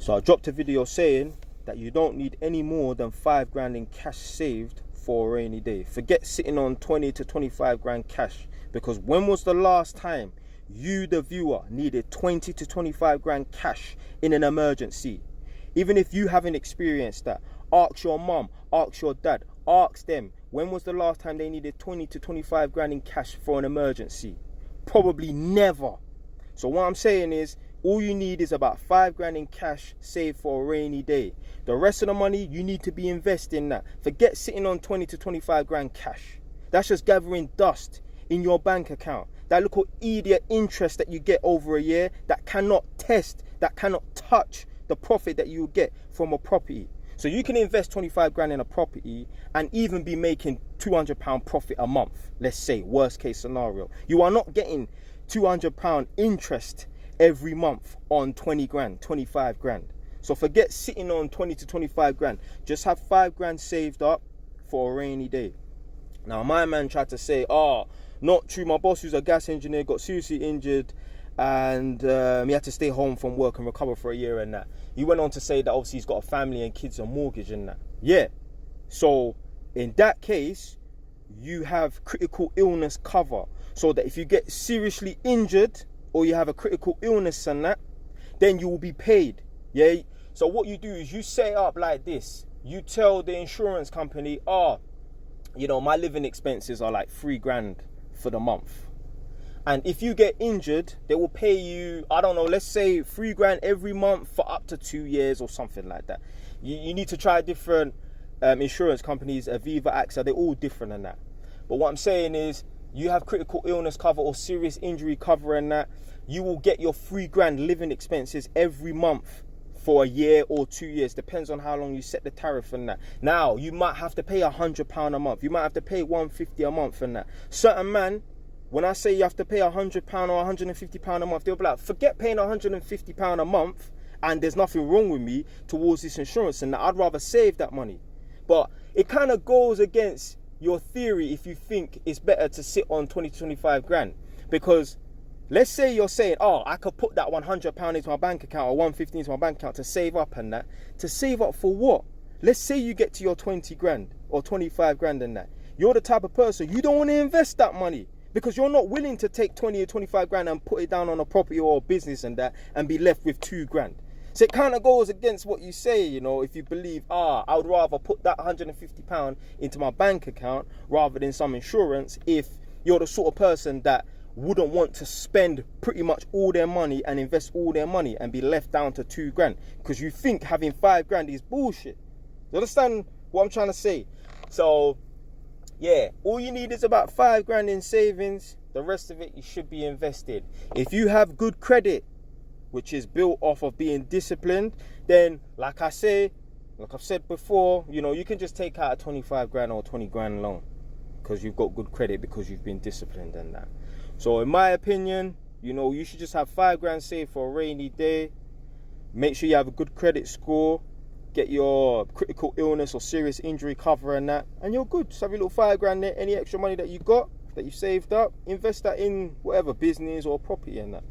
So I dropped a video saying that you don't need any more than 5 grand in cash saved for a rainy day. Forget sitting on 20 to 25 grand cash, because when was the last time you, the viewer, needed 20 to 25 grand cash in an emergency? Even if you haven't experienced that, ask your mum, ask your dad, ask them, when was the last time they needed 20 to 25 grand in cash for an emergency? Probably never. So what I'm saying is, all you need is about 5 grand in cash saved for a rainy day. The rest of the money, you need to be investing that. Forget sitting on 20 to 25 grand cash. That's just gathering dust in your bank account. That little idiot interest that you get over a year that cannot test, that cannot touch the profit that you get from a property. So you can invest 25 grand in a property and even be making £200 profit a month. Let's say, worst case scenario. You are not getting £200 interest every month on 20 grand, 25 grand. So forget sitting on 20 to 25 grand. Just have 5 grand saved up for a rainy day. Now, my man tried to say, not true. My boss, who's a gas engineer, got seriously injured and he had to stay home from work and recover for a year and that. He went on to say that obviously he's got a family and kids and mortgage and that. Yeah. So in that case, you have critical illness cover, so that if you get seriously injured or you have a critical illness and that, then you will be paid. Yeah. So what you do is you set it up like this. You tell the insurance company, my living expenses are like 3 grand for the month. And if you get injured, they will pay you, I don't know, let's say 3 grand every month for up to 2 years or something like that. You need to try different insurance companies, Aviva, AXA, they're all different than that. But what I'm saying is, you have critical illness cover or serious injury cover and that, you will get your 3 grand living expenses every month for a year or 2 years. Depends on how long you set the tariff and that. Now, you might have to pay £100 a month. You might have to pay £150 a month and that. Certain man, when I say you have to pay £100 or £150 a month, they'll be like, forget paying £150 a month and there's nothing wrong with me towards this insurance and that. I'd rather save that money. But it kind of goes against your theory if you think it's better to sit on 20 to 25 grand. Because let's say you're saying, I could put that £100 into my bank account or £150 into my bank account to save up and that. To save up for what? Let's say you get to your 20 grand or 25 grand and that. You're the type of person, you don't want to invest that money, because you're not willing to take 20 or 25 grand and put it down on a property or a business and that and be left with 2 grand. So it kind of goes against what you say, if you believe, I would rather put that £150 into my bank account rather than some insurance, if you're the sort of person that wouldn't want to spend pretty much all their money and invest all their money and be left down to 2 grand because you think having 5 grand is bullshit. You understand what I'm trying to say? So, yeah, all you need is about 5 grand in savings. The rest of it, you should be invested. If you have good credit, which is built off of being disciplined, then like I've said before, you can just take out a 25 grand or 20 grand loan because you've got good credit, because you've been disciplined and that. So in my opinion, you should just have 5 grand saved for a rainy day. Make sure you have a good credit score, get your critical illness or serious injury cover and that, and you're good. Just have your little 5 grand there. Any extra money that you got, that you saved up, invest that in whatever business or property and that.